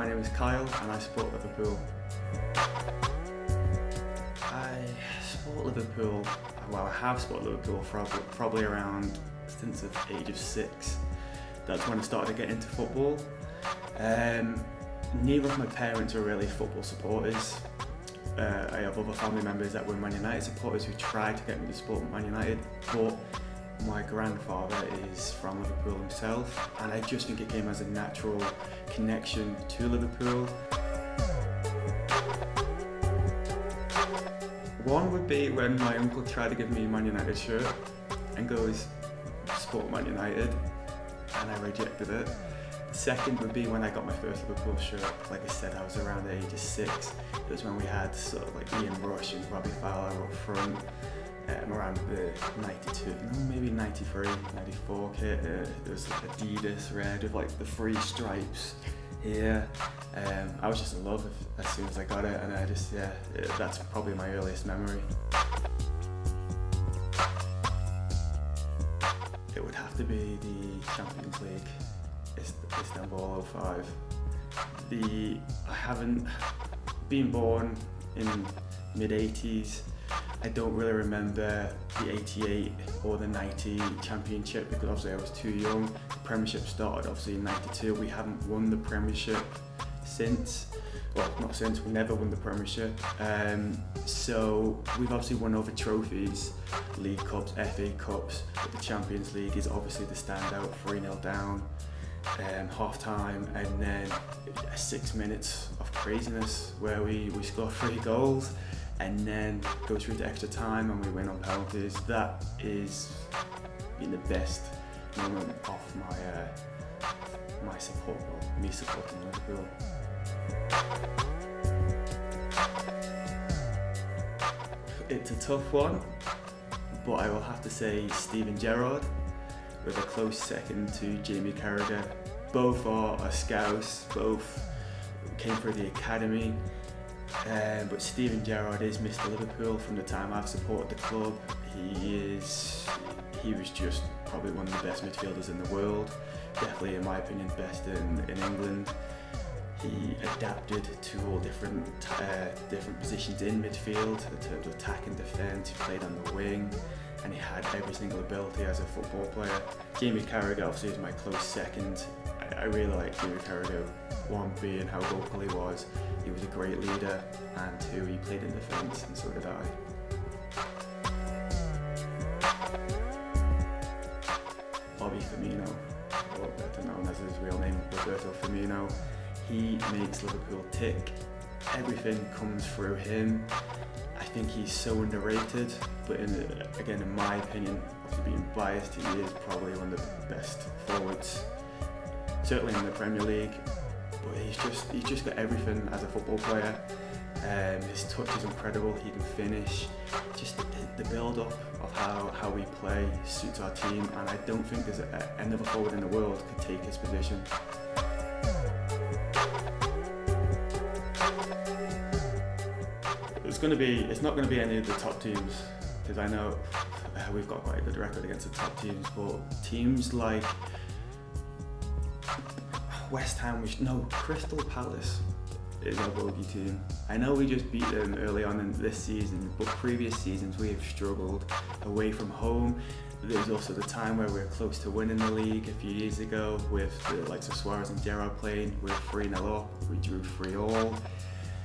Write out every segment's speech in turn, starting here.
my name is Kyle and I support Liverpool. I support Liverpool, well I have supported Liverpool for probably around since the age of 6. That's when I started to get into football. Neither of my parents are really football supporters. I have other family members that were Man United supporters who tried to get me to support Man United, but my grandfather is from Liverpool himself, and I just think it came as a natural connection to Liverpool. One would be when my uncle tried to give me a Man United shirt and goes, "Support Man United," and I rejected it. The second would be when I got my first Liverpool shirt. Like I said, I was around the age of 6. It was when we had sort of like Ian Rush and Robbie Fowler up front. Around the 92, maybe 93, 94 kit. There was like Adidas red with like the 3 stripes here. I was just in love as soon as I got it, and that's probably my earliest memory. It would have to be the Champions League, Istanbul 05. I haven't been born in mid-80s. I don't really remember the 88 or the 90 championship because obviously I was too young. The Premiership started obviously in 92. We haven't won the Premiership since. Well, not since, we never won the Premiership. So we've obviously won other trophies, League Cups, FA Cups, but the Champions League is obviously the standout, 3-0 down, half time, and then 6 minutes of craziness where we score 3 goals. And then go through to extra time and we win on penalties. That is been the best moment of my support, or me supporting Liverpool. It's a tough one, but I will have to say Steven Gerrard, with a close second to Jamie Carragher. Both are Scouts, both came through the academy. But Steven Gerrard is Mr. Liverpool from the time I've supported the club. He was just probably one of the best midfielders in the world. Definitely, in my opinion, best in England. He adapted to all different positions in midfield in terms of attack and defence. He played on the wing, and he had every single ability as a football player. Jamie Carragher obviously is my close second. I really like Jamie Carragher. One being how vocal he was a great leader, and 2, he played in defence, and so did I. Bobby Firmino, or better known as his real name, Roberto Firmino. He makes Liverpool tick. Everything comes through him. I think he's so underrated, but again, in my opinion, after being biased, he is probably one of the best forwards, certainly in the Premier League. But he's just got everything as a football player. His touch is incredible. He can finish. Just the build-up of how we play suits our team, and I don't think there's another forward in the world could take his position. It's not going to be any of the top teams, because I know we've got quite a good record against the top teams, but teams like West Ham, Crystal Palace is our bogey team. I know we just beat them early on in this season, but previous seasons we have struggled away from home. There was also the time where we were close to winning the league a few years ago with the likes of Suarez and Gerrard playing. We were 3-0 up, we drew 3-3.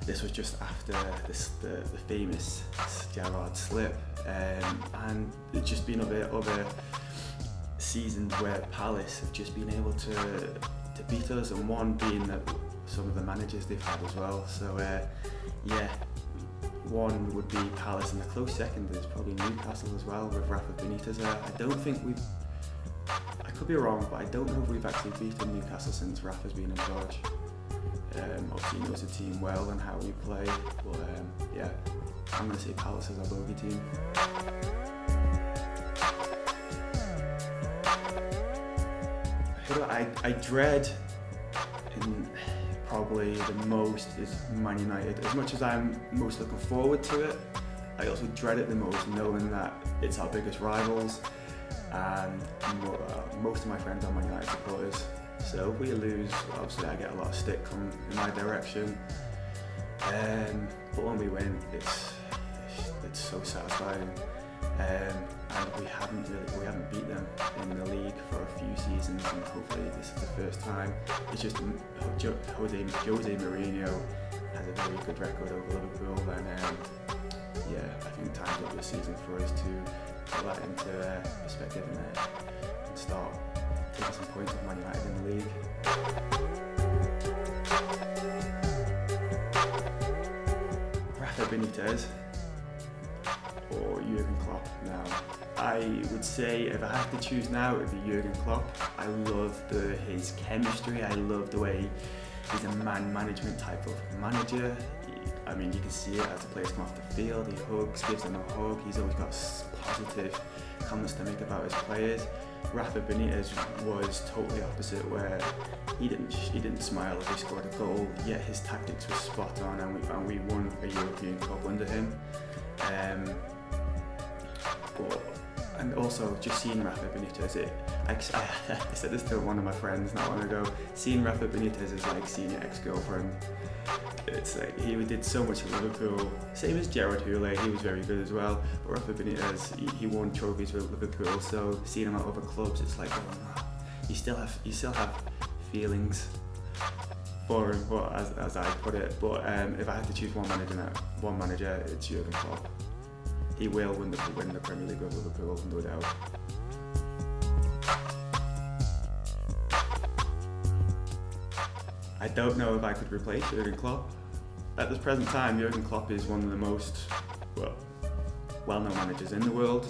This was just after the famous Gerrard slip, and it's just been other seasons where Palace have just been able to beat us, and one being that some of the managers they've had as well. So yeah, one would be Palace, and the close second is probably Newcastle as well with Rafa Benitez there. I could be wrong, but I don't know if we've actually beaten Newcastle since Rafa's been in charge. Obviously he knows the team well and how we play, but yeah, I'm going to say Palace is our bogey team. I dread probably the most is Man United. As much as I'm most looking forward to it, I also dread it the most, knowing that it's our biggest rivals, and most of my friends are Man United supporters. So if we lose, obviously I get a lot of stick come in my direction. But when we win, it's so satisfying. And we haven't beat them in the league for a few seasons, and hopefully this is the first time. It's just Jose Mourinho has a very good record over Liverpool, and yeah, I think time's up this season for us to put that into perspective and start taking some points off Man United in the league. Rafa Benitez or Jurgen Klopp now. I would say if I had to choose now, it would be Jurgen Klopp. I love his chemistry, I love the way he's a man management type of manager. I mean, you can see it as the players come off the field, he hugs, gives them a hug, he's always got positive comments to make about his players. Rafa Benitez was totally opposite, where he didn't smile if he scored a goal, yet his tactics were spot on, and we won a European Cup under him. And also just seeing Rafa Benitez, I said this to one of my friends not long ago, seeing Rafa Benitez is like seeing your ex-girlfriend. It's like he did so much for Liverpool, same as Gerrard, he was very good as well, but Rafa Benitez, he won trophies with Liverpool, so seeing him at other clubs, it's like, oh no, you still have feelings for him, but as I put it. But if I had to choose one manager, it's Jurgen Klopp. He will win the Premier League with Liverpool, no doubt. I don't know if I could replace Jurgen Klopp. At this present time, Jurgen Klopp is one of the most well-known managers in the world.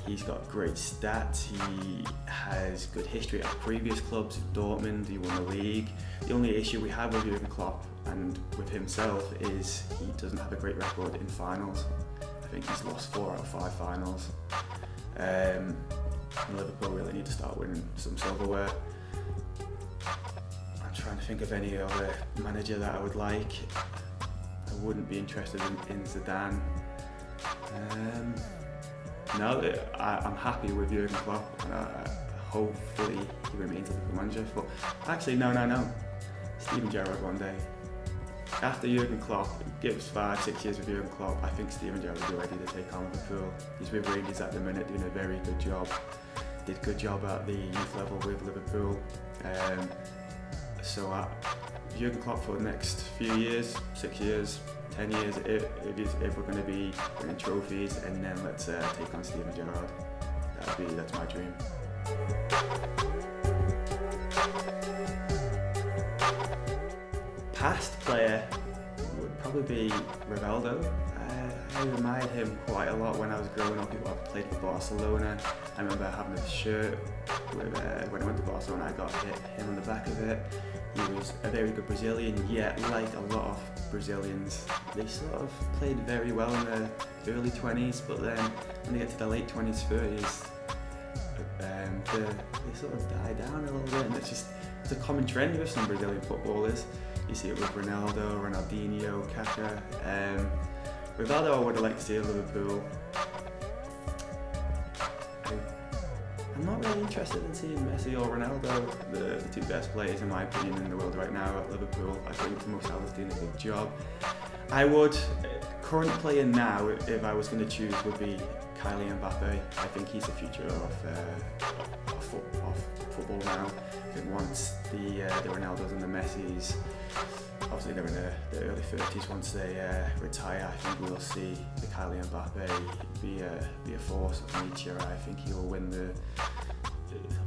He's got great stats, he has good history at previous clubs, Dortmund, he won the league. The only issue we have with Jurgen Klopp and with himself is he doesn't have a great record in finals. I think he's lost 4 out of 5 finals. And Liverpool really need to start winning some silverware. I'm trying to think of any other manager that I would like. I wouldn't be interested in Zidane. No, I'm happy with Jurgen Klopp, and hopefully he remains a Liverpool manager. But actually, no. Steven Gerrard one day. After Jurgen Klopp, gives 5-6 years with Jurgen Klopp, I think Steven Gerrard will be ready to take on Liverpool. He's with Rangers at the minute, doing a very good job. Did a good job at the youth level with Liverpool. So Jurgen Klopp for the next few years, 6 years, 10 years, if we're going to be winning trophies, and then let's take on Steven Gerrard. That's my dream. Past player would probably be Ronaldo. I admired him quite a lot when I was growing up. I played for Barcelona. I remember having a shirt with, when I went to Barcelona, I got him on the back of it. He was a very good Brazilian, yet like a lot of Brazilians, they sort of played very well in the early 20s, but then when they get to the late 20s, 30s, they sort of die down a little bit, and it's a common trend with some Brazilian footballers. You see it with Ronaldo, Ronaldinho, Kaká. Ronaldo I would have liked to see at Liverpool. I'm not really interested in seeing Messi or Ronaldo, the two best players in my opinion in the world right now at Liverpool. I think Mo Salah's doing a good job. Current player now, if I was going to choose, would be Kylian Mbappe. I think he's the future of football now. I think once the Ronaldos and the Messis, obviously they're in the early 30s, once they retire, I think we'll see the Kylian Mbappe be a force of nature. I think he will win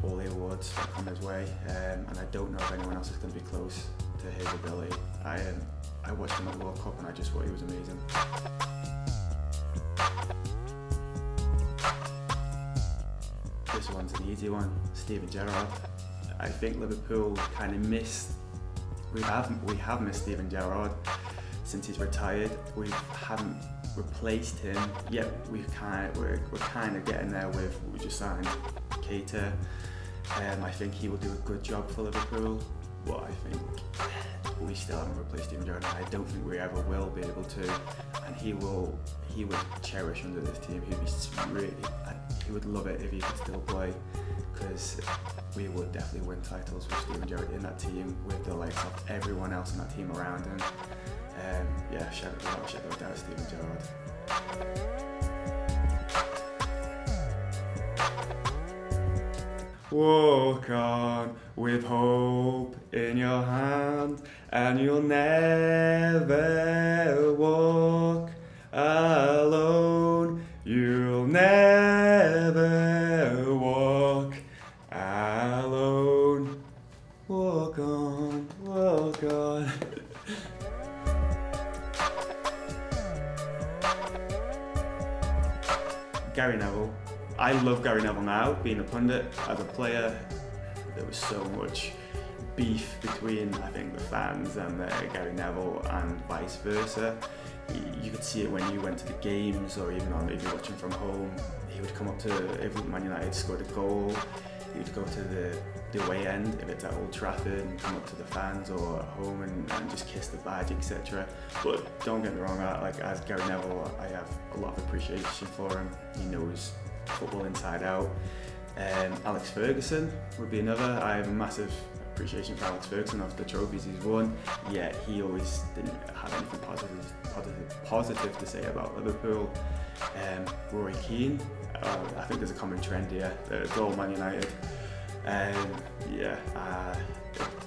all the awards that come his way, and I don't know if anyone else is going to be close to his ability. I watched him at the World Cup and I just thought he was amazing. This one's an easy one, Steven Gerrard. I think Liverpool kind of we have missed Steven Gerrard since he's retired. We haven't replaced him yet. We're kind of getting there with. We just signed Keita. I think he will do a good job for Liverpool, but I think we still haven't replaced Steven Gerrard. I don't think we ever will be able to, and he would cherish under this team. He would love it if he could still play. because we would definitely win titles with Steven Gerrard in that team, with the likes of everyone else in that team around him. Yeah, shout out to Steven Gerrard. Walk on with hope in your hand, and you'll never walk alone. You'll never walk alone. Walk on, walk on. Gary Neville. I love Gary Neville now, being a pundit. As a player, there was so much beef between, I think, the fans and Gary Neville, and vice versa. You could see it when you went to the games, or even if you're watching from home. He would come up to, if Man United scored a goal, he would go to the away end, if it's at Old Trafford, and come up to the fans or at home and just kiss the badge, etc. But don't get me wrong, as Gary Neville, I have a lot of appreciation for him. He knows football inside out. Alex Ferguson would be another. I have a massive appreciation for Alex Ferguson of the trophies he's won, yet he always didn't have anything positive to say about Liverpool. Rory Keane, I think there's a common trend here, it's all Man United.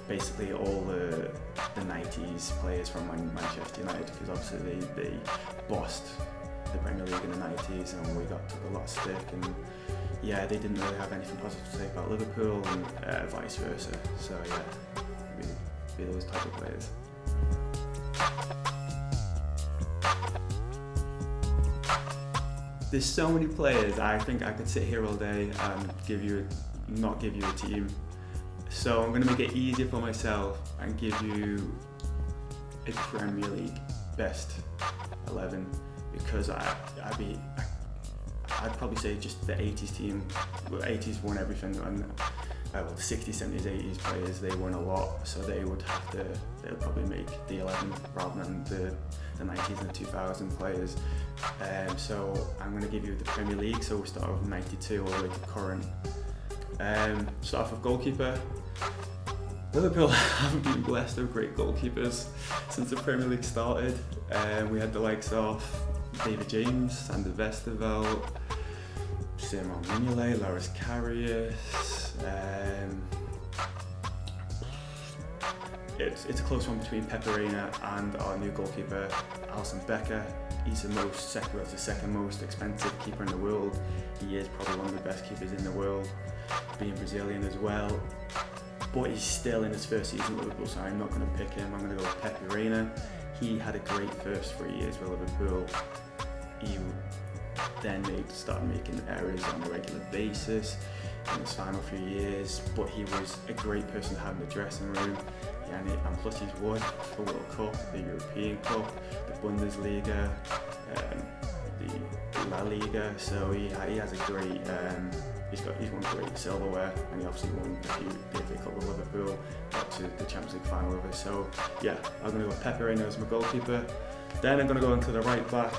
Basically all the 90s players from Manchester United, because obviously they bossed the Premier League in the 90s and we took a lot of stick, and yeah, they didn't really have anything positive to say about Liverpool, and vice versa. So yeah, be those type of players. There's so many players. I think I could sit here all day and not give you a team. So I'm going to make it easier for myself and give you a Premier League best 11, because I'd probably say just the 80s team. The 80s won everything, and the 60s, 70s, 80s players, they won a lot, so they'll probably make the 11 rather than the 90s and the 2000 players. So I'm going to give you the Premier League, so we'll start with 92 all the way to current. Start off with goalkeeper. Liverpool haven't been blessed with great goalkeepers since the Premier League started. We had the likes of David James, Sander Westerveld, Simon Mignolet, Loris Karius. It's a close one between Pepe Reina and our new goalkeeper, Alisson Becker. He's the second most expensive keeper in the world. He is probably one of the best keepers in the world, being Brazilian as well. But he's still in his first season at Liverpool, so I'm not going to pick him. I'm going to go with Pepe Reina. He had a great first 3 years with Liverpool. He then started making errors on a regular basis in his final few years, but he was a great person to have in the dressing room. And plus he's won the World Cup, the European Cup, the Bundesliga, the La Liga, so he has a great, he's won great silverware, and he obviously won the FA Cup with Liverpool, got to the Champions League final with us. So yeah, I'm going to go with Pepe Reina as my goalkeeper. Then I'm going to go into the right back.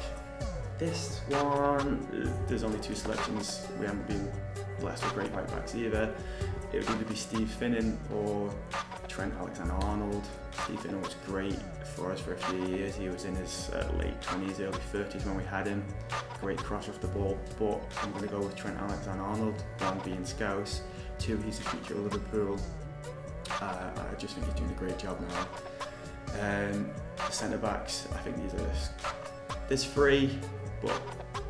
This one, there's only two selections. We haven't been blessed with great right backs either. It would either be Steve Finnan or Trent Alexander-Arnold. Steve Finnan was great for us for a few years. He was in his late 20s, early 30s when we had him. Great cross off the ball, but I'm going to go with Trent Alexander-Arnold. One being Scouse, two, he's the future of Liverpool. I just think he's doing a great job now. The centre backs, I think there's three, but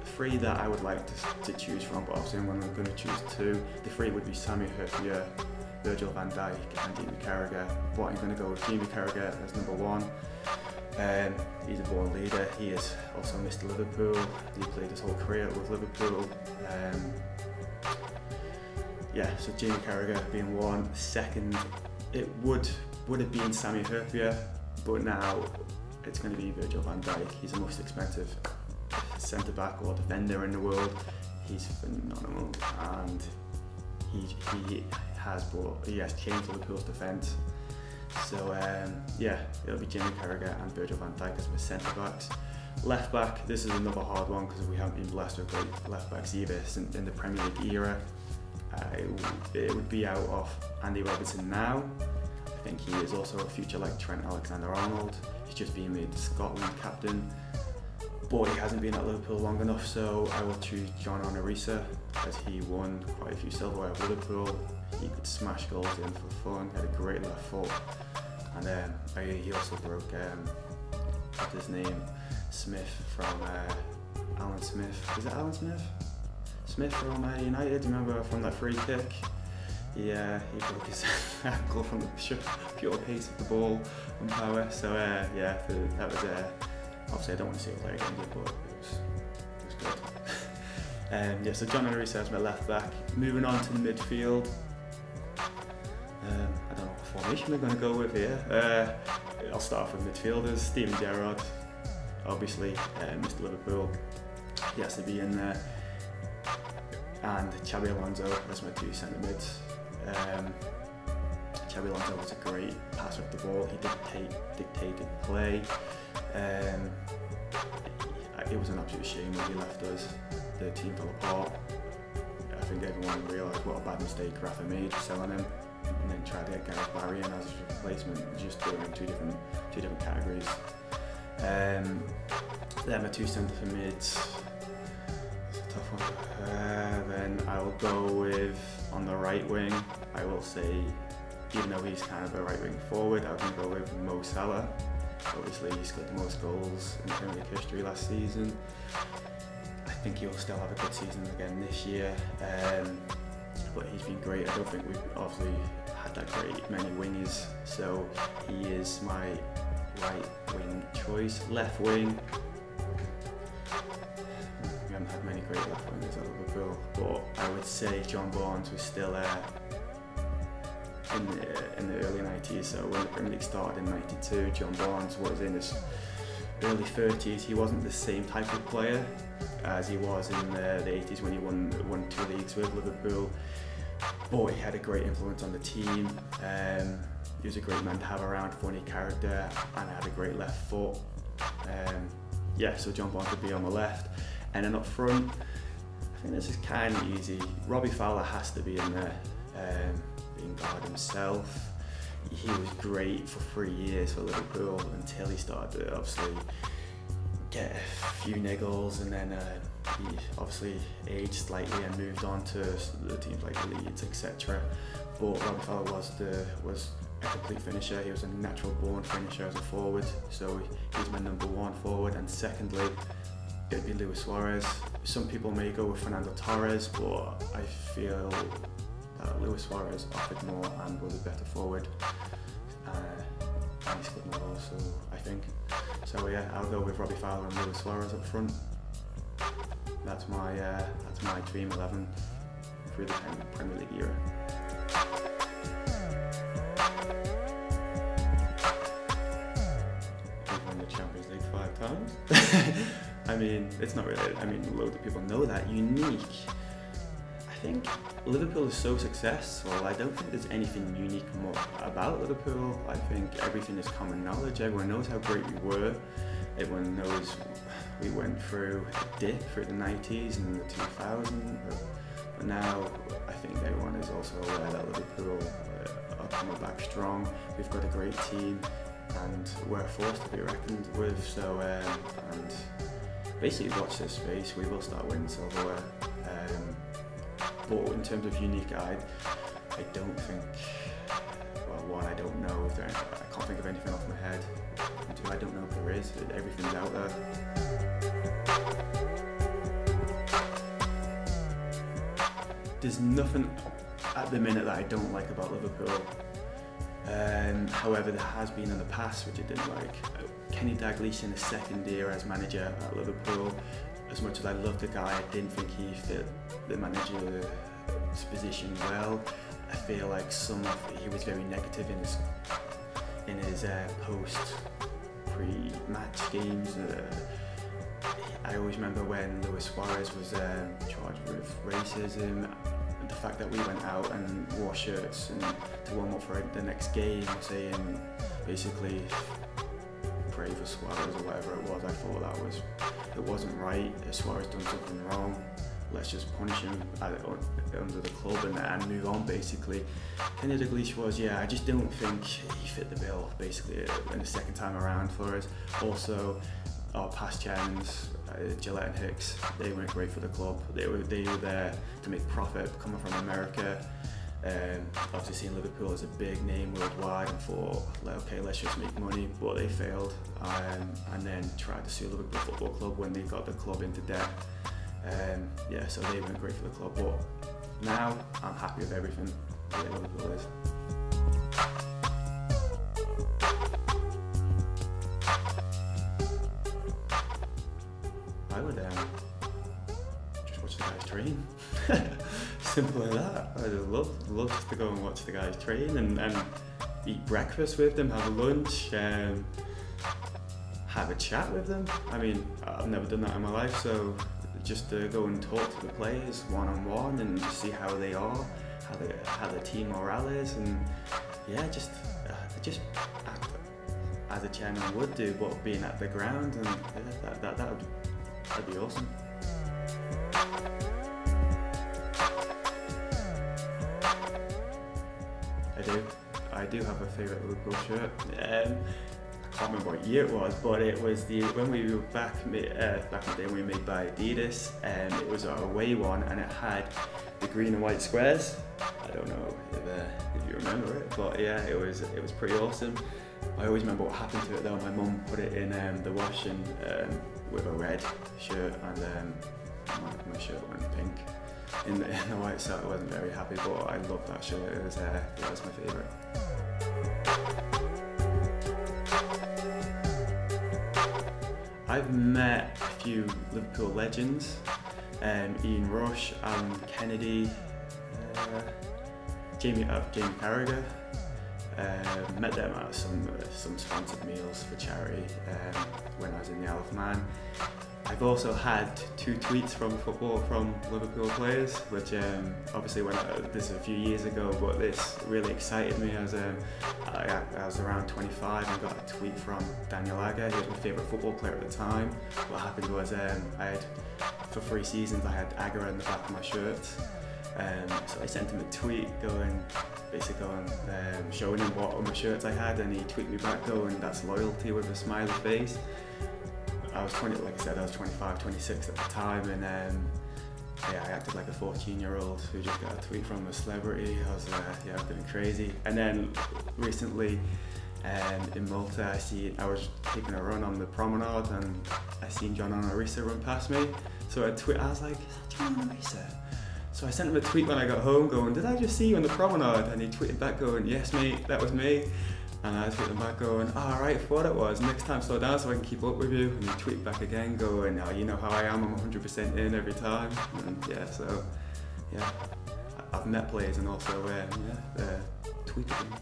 three that I would like to choose from, but obviously I'm going to choose two. The three would be Sami Hyypiä, Virgil van Dijk and Jamie Carragher, but I'm going to go with Jamie Carragher as number one. He's a born leader. He is also Mr. Liverpool. He played his whole career with Liverpool. So Jamie Carragher being one. Second, it would have been Sami Hyypiä, but now it's going to be Virgil van Dijk. He's the most expensive centre-back or defender in the world. He's phenomenal, and he has changed Liverpool's defence. So it'll be Jamie Carragher and Virgil van Dijk as my centre-backs. Left back, this is another hard one because we haven't been blessed with great left backs either in the Premier League era. it would be out of Andy Robertson now. I think he is also a future like Trent Alexander-Arnold. He's just been made the Scotland captain, but he hasn't been at Liverpool long enough, so I will choose John Onorisa, as he won quite a few silverware at Liverpool. He could smash goals in for fun, had a great left foot, and he also broke, what's his name, Smith from Alan Smith. Is it Alan Smith? Smith from United, remember from that free kick? He broke his ankle from the pure pace of the ball and power. So yeah, that was obviously I don't want to see it play again, but it was good. Yeah, so John Onorisa as my left back. Moving on to the midfield. I don't know what formation we're going to go with here. I'll start off with midfielders. Steven Gerrard, obviously, Mr. Liverpool. He has to be in there. And Xabi Alonso as my two centre mids. Xabi Alonso was a great passer of the ball. He dictated play. It was an absolute shame when he left us. The team fell apart. I think everyone realised what a bad mistake Rafa made selling him, and then tried to get Gareth Barry in as his replacement. Just doing two different categories. They're my two centre mids. It's a tough one. Then I will go with, on the right wing, I will say, even though he's kind of a right wing forward, I would go with Mo Salah. Obviously he scored the most goals in Premier League history last season. I think he'll still have a good season again this year, but he's been great. I don't think we've obviously had that great many wingers, so he is my right wing choice. Left wing, we haven't had many great left wingers at Liverpool, but I would say John Barnes was still there in the early 90s. So when the Premier League started in 92, John Barnes was in his early 30s. He wasn't the same type of player as he was in the 80s when he won 2 leagues with Liverpool, but he had a great influence on the team. He was a great man to have around, funny character, and had a great left foot. Yeah, so John Barnes would be on the left, and then up front, I think this is kind of easy. Robbie Fowler has to be in there, being guard himself. He was great for 3 years for Liverpool until he started to obviously get a few niggles, and then he obviously aged slightly and moved on to the teams like Leeds, etc. But Robbie Fowler was a complete finisher. He was a natural born finisher as a forward, so he's my number one forward. And secondly, it'd be Luis Suarez. Some people may go with Fernando Torres, but I feel that Luis Suarez offered more and was a better forward. And he scored more goals, so I think. So yeah, I'll go with Robbie Fowler and Luis Suarez up front. That's my dream 11 through the Premier League era. We've won the Champions League 5 times. I mean, it's not really, I mean, a load of people know that. Unique. I think Liverpool is so successful, I don't think there's anything unique more about Liverpool. I think everything is common knowledge. Everyone knows how great we were. Everyone knows we went through a dip through the 90s and the 2000s. But now I think everyone is also aware that Liverpool are coming back strong. We've got a great team and we're a force to be reckoned with. So, and basically watch this space, we will start winning silverware. But in terms of unique, I don't think, well, one, I don't know if there, I can't think of anything off my head. And two, I don't know if there is. Everything's out there. There's nothing at the minute that I don't like about Liverpool. However, there has been in the past which I didn't like. Kenny Dalglish in his second year as manager at Liverpool. As much as I loved the guy, I didn't think he fit the manager's position well. I feel like he was very negative in his post pre-match games. I always remember when Luis Suarez was charged with racism, and the fact that we went out and wore shirts and to warm up for the next game, saying basically pray for Suarez or whatever it was. I thought it wasn't right. Suarez done something wrong. let's just punish him under the club and move on basically. Kenny Dalglish was, I just don't think he fit the bill basically in the second time around for us. Also, our past chairmans, Gillette and Hicks, they weren't great for the club. They were there to make profit, coming from America. Obviously seeing Liverpool as a big name worldwide and thought, okay, let's just make money, but they failed, and then tried to sue Liverpool Football Club when they got the club into debt. So they weren't great for the club, but now I'm happy with everything the way Liverpool is. I would just watch the guys train. Simple as that. I just love just to go and watch the guys train and eat breakfast with them, have a lunch, have a chat with them. I mean, I've never done that in my life, so just to go and talk to the players one-on-one and just see how they are, how the team morale is, and just act as a chairman would do, but being at the ground, and that'd be awesome. I do have a favourite Liverpool shirt. I can't remember what year it was, but it was when we were back in the day when we made by Adidas, and it was our away one, and it had the green and white squares. I don't know if you remember it, but yeah, it was pretty awesome. I always remember what happened to it though. My mum put it in the washing with a red shirt, and my shirt went pink in the white, so I wasn't very happy, but I loved that shirt. It was my favourite. I've met a few Liverpool legends, Ian Rush, Alan Kennedy, Jamie Carragher. Met them at some sponsored meals for charity when I was in the Isle of Man. I've also had 2 tweets from Liverpool players, which obviously this is a few years ago, but this really excited me as I was around 25 and got a tweet from Daniel Agger. He was my favourite football player at the time. What happened was for 3 seasons I had Agger on the back of my shirt. So I sent him a tweet basically showing him what my shirts I had, and he tweeted me back going, "That's loyalty," with a smiley face. I was 20, like I said, I was 25, 26 at the time, and I acted like a 14-year-old who just got a tweet from a celebrity. I was feeling crazy. And then recently in Malta, I was taking a run on the promenade, and I seen John Onorisa run past me. So I was like, "Is that John Onorisa?" So I sent him a tweet when I got home going, "Did I just see you on the promenade?" And he tweeted back going, "Yes mate, that was me." And I tweeted him back going, "Oh, alright, thought it was. Next time slow down so I can keep up with you." And he tweeted back again going, "Oh, you know how I am, I'm 100% in every time." And I've met players and also tweeted them.